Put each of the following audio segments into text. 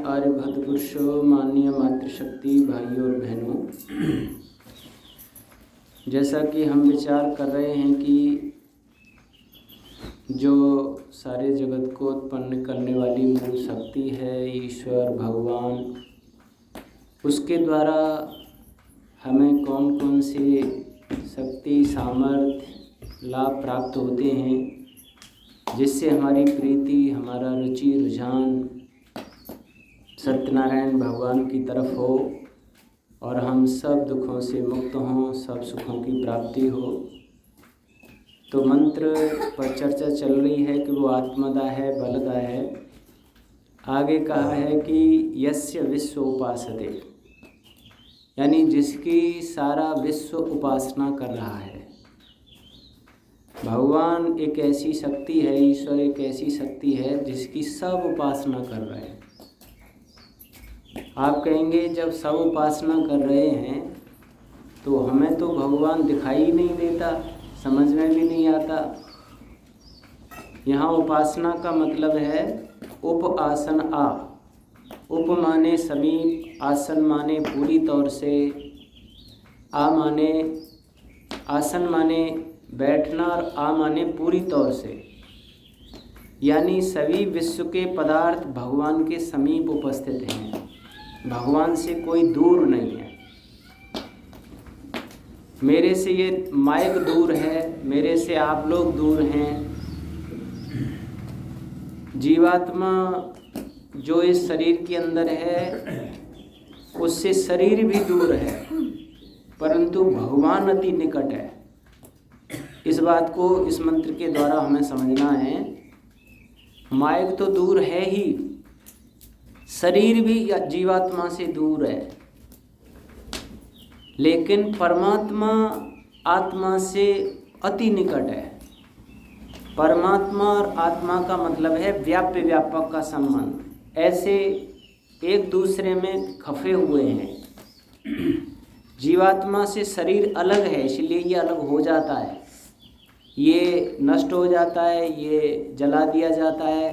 आर्यभद्र पुरुषों, माननीय मातृशक्ति भाइयों और बहनों, जैसा कि हम विचार कर रहे हैं कि जो सारे जगत को उत्पन्न करने वाली मूल शक्ति है ईश्वर भगवान, उसके द्वारा हमें कौन कौन से शक्ति सामर्थ्य लाभ प्राप्त होते हैं, जिससे हमारी प्रीति, हमारा रुचि रुझान सत्यनारायण भगवान की तरफ हो और हम सब दुखों से मुक्त हों, सब सुखों की प्राप्ति हो। तो मंत्र पर चर्चा चल रही है कि वो आत्मदा है, बलदा है। आगे कहा है कि यस्य विश्व उपासते, यानी जिसकी सारा विश्व उपासना कर रहा है। भगवान एक ऐसी शक्ति है, ईश्वर एक ऐसी शक्ति है जिसकी सब उपासना कर रहे हैं। आप कहेंगे जब सब उपासना कर रहे हैं तो हमें तो भगवान दिखाई ही नहीं देता, समझ में भी नहीं आता। यहाँ उपासना का मतलब है उप आसन आ। उप माने समीप, आसन माने पूरी तौर से, आ माने आसन माने बैठना और आ माने पूरी तौर से, यानी सभी विश्व के पदार्थ भगवान के समीप उपस्थित हैं, भगवान से कोई दूर नहीं है। मेरे से ये माइक दूर है, मेरे से आप लोग दूर हैं। जीवात्मा जो इस शरीर के अंदर है उससे शरीर भी दूर है, परंतु भगवान अति निकट है। इस बात को इस मंत्र के द्वारा हमें समझना है। माइक तो दूर है ही, शरीर भी जीवात्मा से दूर है, लेकिन परमात्मा आत्मा से अति निकट है। परमात्मा और आत्मा का मतलब है व्याप्य व्यापक का संबंध, ऐसे एक दूसरे में खफे हुए हैं। जीवात्मा से शरीर अलग है, इसलिए ये अलग हो जाता है, ये नष्ट हो जाता है, ये जला दिया जाता है,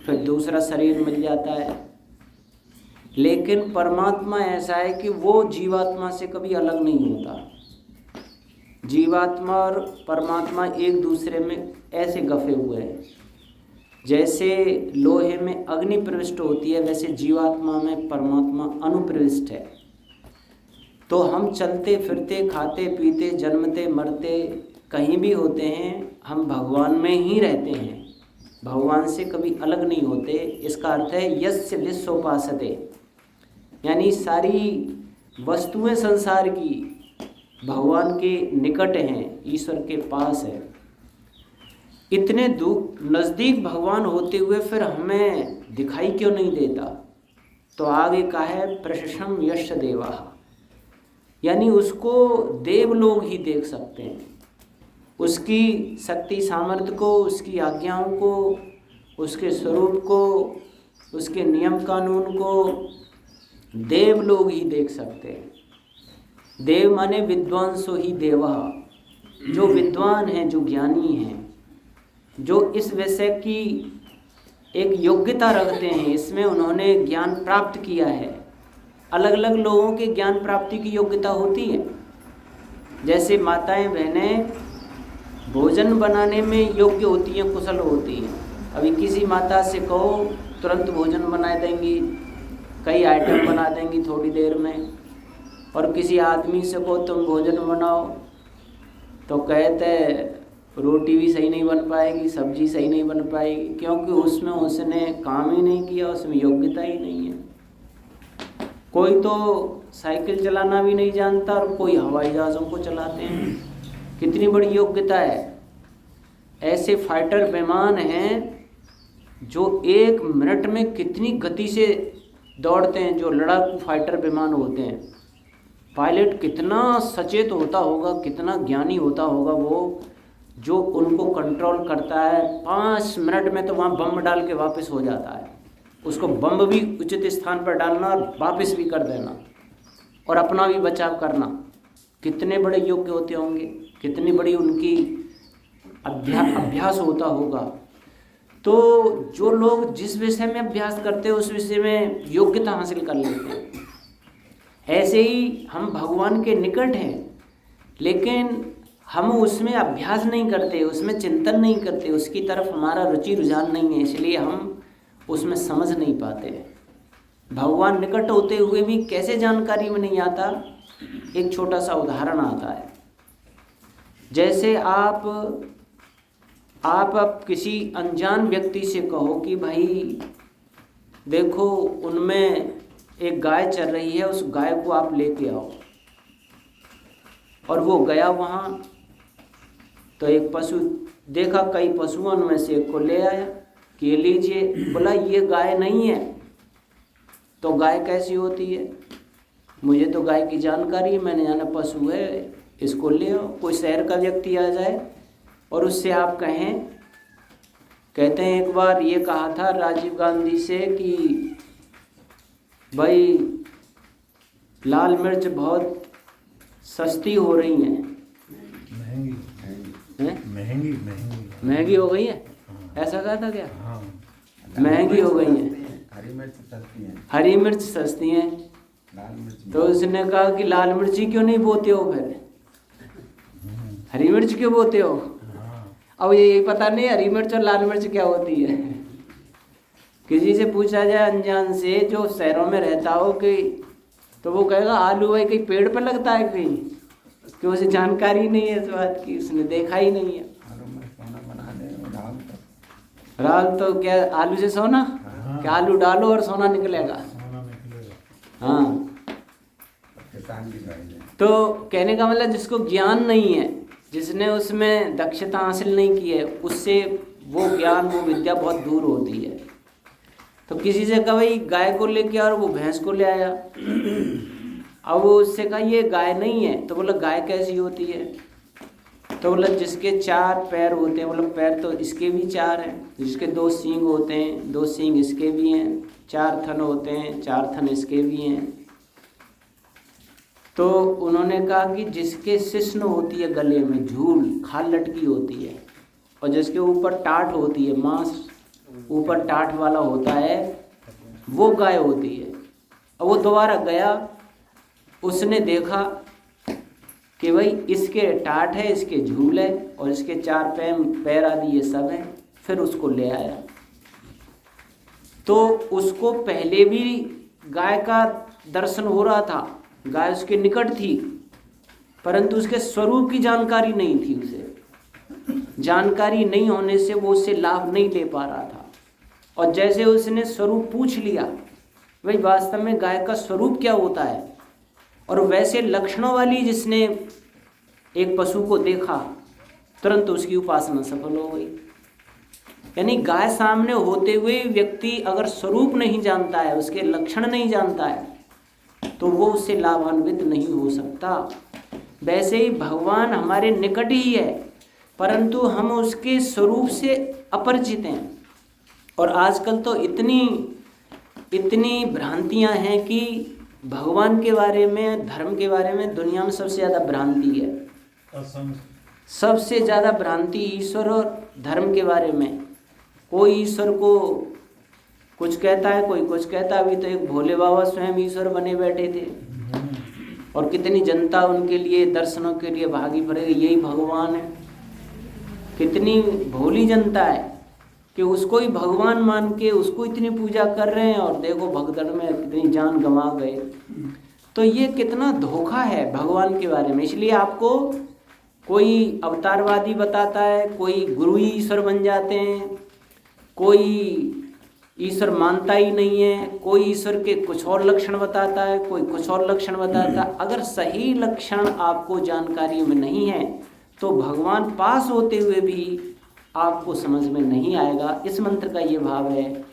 फिर दूसरा शरीर मिल जाता है। लेकिन परमात्मा ऐसा है कि वो जीवात्मा से कभी अलग नहीं होता। जीवात्मा और परमात्मा एक दूसरे में ऐसे गफे हुए हैं। जैसे लोहे में अग्नि प्रविष्ट होती है, वैसे जीवात्मा में परमात्मा अनुप्रविष्ट है। तो हम चलते फिरते, खाते पीते, जन्मते मरते कहीं भी होते हैं, हम भगवान में ही रहते हैं, भगवान से कभी अलग नहीं होते। इसका अर्थ है यस्य विश्वोपासते, यानी सारी वस्तुएं संसार की भगवान के निकट हैं, ईश्वर के पास है। इतने नज़दीक भगवान होते हुए फिर हमें दिखाई क्यों नहीं देता? तो आगे का है प्रशंसम यश देवा, यानी उसको देव लोग ही देख सकते हैं। उसकी शक्ति सामर्थ्य को, उसकी आज्ञाओं को, उसके स्वरूप को, उसके नियम कानून को देव लोग ही देख सकते हैं। देव माने विद्वांसो ही देवा, जो विद्वान हैं, जो ज्ञानी हैं, जो इस विषय की एक योग्यता रखते हैं, इसमें उन्होंने ज्ञान प्राप्त किया है। अलग अलग लोगों के ज्ञान प्राप्ति की योग्यता होती है। जैसे माताएं बहनें भोजन बनाने में योग्य होती हैं, कुशल होती हैं। अभी किसी माता से कहो तुरंत भोजन बना देंगी, कई आइटम बना देंगी थोड़ी देर में। और किसी आदमी से कहो तुम भोजन बनाओ तो कहते रोटी भी सही नहीं बन पाएगी, सब्जी सही नहीं बन पाएगी, क्योंकि उसमें उसने काम ही नहीं किया, उसमें योग्यता ही नहीं है। कोई तो साइकिल चलाना भी नहीं जानता और कोई हवाई जहाज़ों को चलाते हैं, कितनी बड़ी योग्यता है। ऐसे फाइटर विमान हैं जो 1 मिनट में कितनी गति से दौड़ते हैं, जो लड़ाकू फाइटर विमान होते हैं। पायलट कितना सचेत होता होगा, कितना ज्ञानी होता होगा वो, जो उनको कंट्रोल करता है। 5 मिनट में तो वहाँ बम डाल के वापस हो जाता है। उसको बम भी उचित स्थान पर डालना और वापस भी कर देना और अपना भी बचाव करना। कितने बड़े योग्य होते होंगे, कितनी बड़ी उनकी अभ्यास होता होगा। तो जो लोग जिस विषय में अभ्यास करते हैं उस विषय में योग्यता हासिल कर लेते हैं। ऐसे ही हम भगवान के निकट हैं, लेकिन हम उसमें अभ्यास नहीं करते, उसमें चिंतन नहीं करते, उसकी तरफ हमारा रुचि रुझान नहीं है, इसलिए हम उसमें समझ नहीं पाते। भगवान निकट होते हुए भी कैसे जानकारी में नहीं आता, एक छोटा सा उदाहरण आता है। जैसे आप अब किसी अनजान व्यक्ति से कहो कि भाई देखो उनमें एक गाय चल रही है, उस गाय को आप लेके आओ, और वो गया वहाँ तो एक पशु देखा, कई पशुओं में से एक को ले आया कि लीजिए, बोला ये गाय नहीं है। तो गाय कैसी होती है, मुझे तो गाय की जानकारी, मैंने जाना पशु है, इसको ले आओ। कोई शहर का व्यक्ति आ जाए और उससे आप कहते हैं एक बार ये कहा था राजीव गांधी से कि भाई लाल मिर्च बहुत सस्ती हो रही हैं, महंगी हो गई है। ऐसा कहा था क्या? हाँ। महंगी हो गई है, हरी मिर्च सस्ती है। तो उसने कहा कि लाल मिर्ची क्यों नहीं बोते हो, फिर हरी मिर्च क्यों बोते हो? अब ये पता नहीं हरी मिर्च और लाल मिर्च क्या होती है। किसी से पूछा जाए अनजान से जो शहरों में रहता हो कि, तो वो कहेगा आलू भाई कहीं पेड़ पर लगता है कहीं, कि उसे जानकारी नहीं है इस बात की, उसने देखा ही नहीं है। राल तो क्या आलू से सोना? हाँ। क्या आलू डालो और सोना निकलेगा? हाँ। तो कहने का मतलब जिसको ज्ञान नहीं है, जिसने उसमें दक्षता हासिल नहीं की है, उससे वो ज्ञान वो विद्या बहुत दूर होती है। तो किसी से कहा भाई गाय को लेके और वो भैंस को ले आया, अब वो उससे कहा ये गाय नहीं है। तो बोला गाय कैसी होती है? तो बोला जिसके 4 पैर होते हैं, बोला पैर तो इसके भी 4 हैं, जिसके 2 सींग होते हैं, 2 सींग इसके भी हैं, 4 थन होते हैं, 4 थन इसके भी हैं। तो उन्होंने कहा कि जिसके शिश्न होती है गले में, झूल खाल लटकी होती है, और जिसके ऊपर टाट होती है, मांस ऊपर टाट वाला होता है, वो गाय होती है। और वो दोबारा गया, उसने देखा कि भाई इसके टाट है, इसके झूल है, और इसके 4 पैर आदि ये सब है। फिर उसको ले आया। तो उसको पहले भी गाय का दर्शन हो रहा था, गाय उसके निकट थी, परंतु उसके स्वरूप की जानकारी नहीं थी। उसे जानकारी नहीं होने से वो उससे लाभ नहीं ले पा रहा था। और जैसे उसने स्वरूप पूछ लिया, भाई वास्तव में गाय का स्वरूप क्या होता है, और वैसे लक्षणों वाली जिसने एक पशु को देखा, तुरंत उसकी उपासना सफल हो गई। यानी गाय सामने होते हुए व्यक्ति अगर स्वरूप नहीं जानता है, उसके लक्षण नहीं जानता है, तो वो उससे लाभान्वित नहीं हो सकता। वैसे ही भगवान हमारे निकट ही है, परंतु हम उसके स्वरूप से अपरिचित हैं। और आजकल तो इतनी भ्रांतियां हैं कि भगवान के बारे में, धर्म के बारे में दुनिया में सबसे ज़्यादा भ्रांति है। सबसे ज़्यादा भ्रांति ईश्वर और धर्म के बारे में। कोई ईश्वर को कुछ कहता है, कोई कुछ कहता है। अभी तो एक भोले बाबा स्वयं ईश्वर बने बैठे थे, और कितनी जनता उनके लिए दर्शनों के लिए भागी पड़ेगी, यही भगवान है। कितनी भोली जनता है कि उसको ही भगवान मान के उसको इतनी पूजा कर रहे हैं, और देखो भगदड़ में कितनी जान गंवा गए। तो ये कितना धोखा है भगवान के बारे में। इसलिए आपको कोई अवतारवादी बताता है, कोई गुरु ही ईश्वर बन जाते हैं, कोई ईश्वर मानता ही नहीं है, कोई ईश्वर के कुछ और लक्षण बताता है, कोई कुछ और लक्षण बताता है। अगर सही लक्षण आपको जानकारी में नहीं है तो भगवान पास होते हुए भी आपको समझ में नहीं आएगा। इस मंत्र का ये भाव है,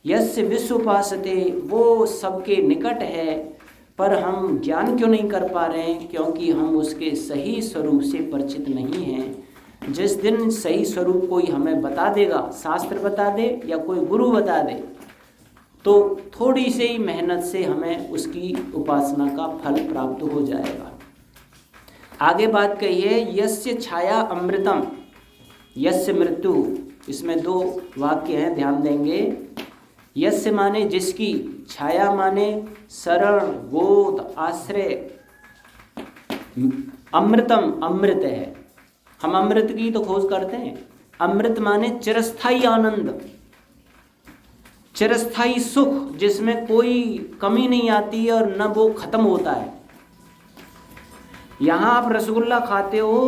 यस्य विश्वोपासते, वो सबके निकट है, पर हम ज्ञान क्यों नहीं कर पा रहे हैं? क्योंकि हम उसके सही स्वरूप से परिचित नहीं हैं। जिस दिन सही स्वरूप कोई हमें बता देगा, शास्त्र बता दे या कोई गुरु बता दे, तो थोड़ी सी ही मेहनत से हमें उसकी उपासना का फल प्राप्त हो जाएगा। आगे बात कही है, यस्य छाया अमृतम यस्य मृत्यु इसमें 2 वाक्य हैं, ध्यान देंगे। यस्य माने जिसकी, छाया माने शरण, गोद, आश्रय, अमृतम अमृत है। हम अमृत की तो खोज करते हैं। अमृत माने चिरस्थाई आनंद, चिरस्थाई सुख, जिसमें कोई कमी नहीं आती है और न वो खत्म होता है। यहाँ आप रसगुल्ला खाते हो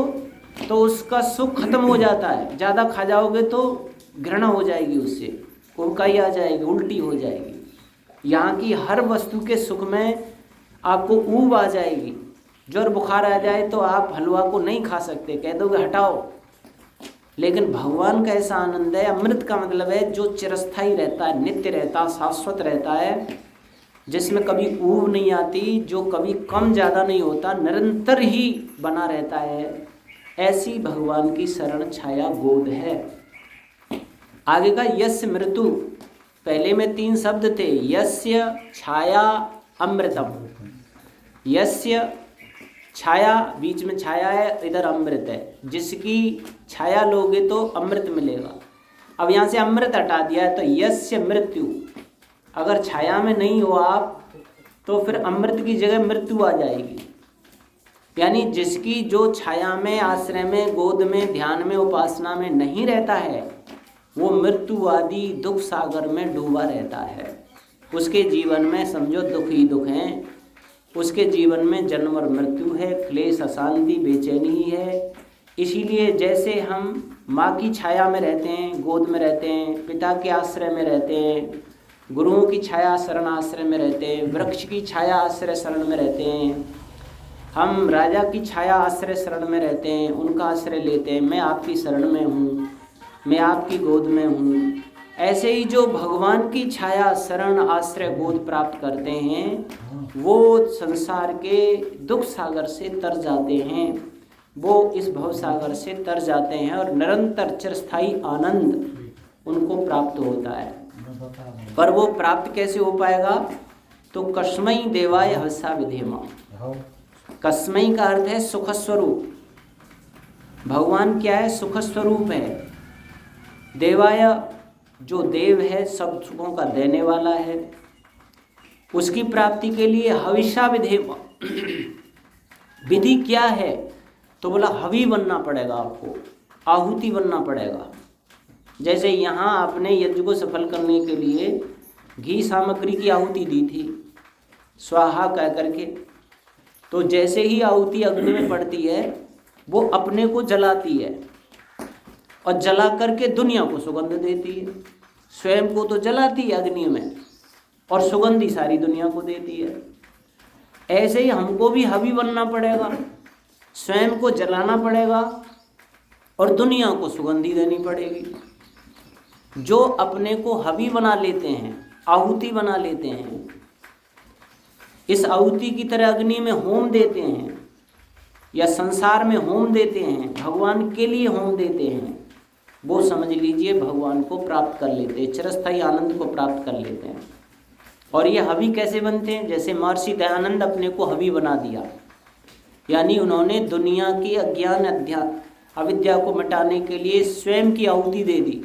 तो उसका सुख खत्म हो जाता है, ज़्यादा खा जाओगे तो घृणा हो जाएगी, उससे उबकाई आ जाएगी, उल्टी हो जाएगी। यहाँ की हर वस्तु के सुख में आपको ऊब आ जाएगी। ज्वर बुखार आ जाए तो आप हलवा को नहीं खा सकते, कह दोगे हटाओ। लेकिन भगवान का ऐसा आनंद है, अमृत का मतलब है जो चिरस्थाई रहता है, नित्य रहता, शाश्वत रहता है, जिसमें कभी ऊब नहीं आती, जो कभी कम ज़्यादा नहीं होता, निरंतर ही बना रहता है। ऐसी भगवान की शरण छाया गोद है। आगे का यस्य मृत्यु, पहले में 3 शब्द थे, यस्य, छाया, अमृतम। यस्य छाया, बीच में छाया है, इधर अमृत है। जिसकी छाया लोगे तो अमृत मिलेगा। अब यहाँ से अमृत हटा दिया है तो यस्य मृत्यु, अगर छाया में नहीं हो आप तो फिर अमृत की जगह मृत्यु आ जाएगी। यानी जिसकी जो छाया में, आश्रय में, गोद में, ध्यान में, उपासना में नहीं रहता है, वो मृत्यु आदि दुख सागर में डूबा रहता है। उसके जीवन में समझो दुख ही दुख हैं, उसके जीवन में जन्म और मृत्यु है, क्लेश, अशांति, बेचैनी ही है। इसीलिए जैसे हम माँ की छाया में रहते हैं, गोद में रहते हैं, पिता के आश्रय में रहते हैं, गुरुओं की छाया शरण आश्रय में रहते हैं, वृक्ष की छाया आश्रय शरण में रहते हैं, हम राजा की छाया आश्रय शरण में रहते हैं, उनका आश्रय लेते हैं, मैं आपकी शरण में हूँ, मैं आपकी गोद में हूँ। ऐसे ही जो भगवान की छाया शरण आश्रय गोद प्राप्त करते हैं वो संसार के दुख सागर से तर जाते हैं, वो इस भव सागर से तर जाते हैं और निरंतर चिरस्थायी आनंद उनको प्राप्त होता है। पर वो प्राप्त कैसे हो पाएगा? तो कस्मै देवाय हविषा विधेम। कस्मै का अर्थ है सुख स्वरूप। भगवान क्या है? सुख स्वरूप है। देवाय, जो देव है, सब सुखों का देने वाला है, उसकी प्राप्ति के लिए हविषा विधेम। विधि क्या है? तो बोला हवि बनना पड़ेगा, आपको आहुति बनना पड़ेगा। जैसे यहाँ आपने यज्ञ को सफल करने के लिए घी सामग्री की आहुति दी थी, स्वाहा कह करके, तो जैसे ही आहुति अग्नि में पड़ती है वो अपने को जलाती है और जला करके दुनिया को सुगंध देती है। स्वयं को तो जलाती है अग्नि में और सुगंधी सारी दुनिया को देती है। ऐसे ही हमको भी हवि बनना पड़ेगा, स्वयं को जलाना पड़ेगा और दुनिया को सुगंधी देनी पड़ेगी। जो अपने को हवि बना लेते हैं, आहुति बना लेते हैं, इस आहुति की तरह अग्नि में होम देते हैं या संसार में होम देते हैं, भगवान के लिए होम देते हैं, वो समझ लीजिए भगवान को प्राप्त कर लेते हैं, चिरस्थायी आनंद को प्राप्त कर लेते हैं। और ये हवि कैसे बनते हैं? जैसे महर्षि दयानंद अपने को हवि बना दिया, यानी उन्होंने दुनिया की अज्ञान अविद्या को मिटाने के लिए स्वयं की आहुति दे दी।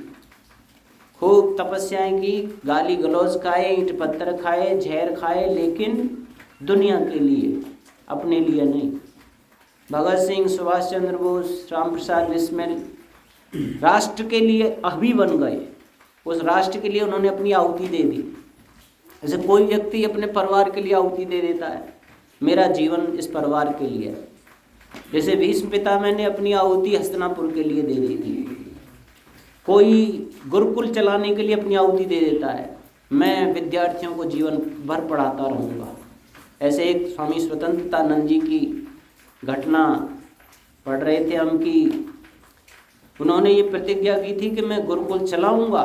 खूब तपस्याएं की, गाली गलौज खाए, ईंट पत्थर खाए, जहर खाए, लेकिन दुनिया के लिए, अपने लिए नहीं। भगत सिंह, सुभाष चंद्र बोस, राम प्रसाद बिस्मिल राष्ट्र के लिए हवि बन गए। उस राष्ट्र के लिए उन्होंने अपनी आहुति दे दी। जैसे कोई व्यक्ति अपने परिवार के लिए आहुति दे देता है, मेरा जीवन इस परिवार के लिए। जैसे भीष्म पितामह ने अपनी आहुति हस्तिनापुर के लिए दे दी थी। कोई गुरुकुल चलाने के लिए अपनी आहुति दे देता है, मैं विद्यार्थियों को जीवन भर पढ़ाता रहूँगा। ऐसे एक स्वामी स्वतंत्रतानंद जी की घटना पढ़ रहे थे हम कि उन्होंने ये प्रतिज्ञा की थी कि मैं गुरुकुल चलाऊँगा,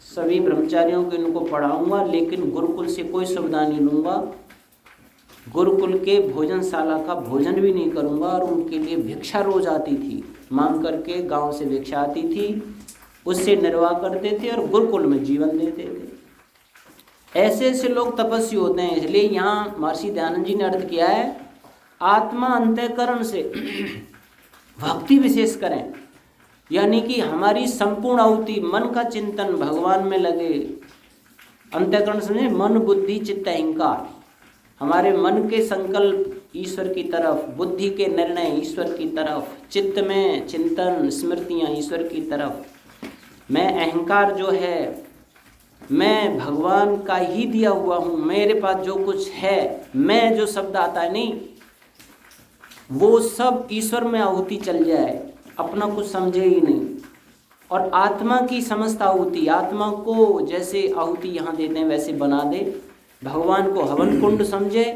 सभी ब्रह्मचारियों को इनको पढ़ाऊँगा, लेकिन गुरुकुल से कोई सुविधा नहीं लूँगा, गुरुकुल के भोजनशाला का भोजन भी नहीं करूँगा। और उनके लिए भिक्षा रोज आती थी, मांग करके गांव से भिक्षा आती थी, उससे निर्वाह करते थे और गुरुकुल में जीवन देते थे। ऐसे ऐसे लोग तपस्वी होते हैं। इसलिए यहाँ महर्षि दयानंद जी ने अर्थ किया है, आत्मा अंतःकरण से भक्ति विशेष करें, यानी कि हमारी संपूर्ण आहुति, मन का चिंतन भगवान में लगे। अंतःकरण समझे, मन बुद्धि चित्त अहंकार, हमारे मन के संकल्प ईश्वर की तरफ, बुद्धि के निर्णय ईश्वर की तरफ, चित्त में चिंतन स्मृतियाँ ईश्वर की तरफ, मैं अहंकार जो है मैं भगवान का ही दिया हुआ हूँ, मेरे पास जो कुछ है, मैं जो शब्द आता है नहीं, वो सब ईश्वर में आहुति चल जाए, अपना कुछ समझे ही नहीं। और आत्मा की समस्त आहुति, आत्मा को जैसे आहुति यहाँ देते हैं वैसे बना दे, भगवान को हवन कुंड समझे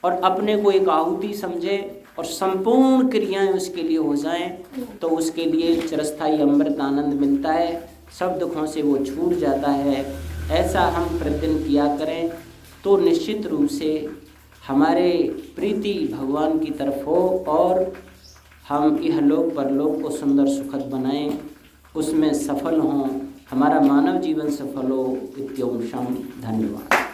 और अपने को एक आहुति समझे और संपूर्ण क्रियाएं उसके लिए हो जाएं, तो उसके लिए चिरस्थायी अमृत आनंद मिलता है, सब दुखों से वो छूट जाता है। ऐसा हम प्रतिदिन किया करें तो निश्चित रूप से हमारे प्रीति भगवान की तरफ हो और हम इहलोक परलोक को सुंदर सुखद बनाएं, उसमें सफल हों, हमारा मानव जीवन सफल हो। इत्योम शम। धन्यवाद।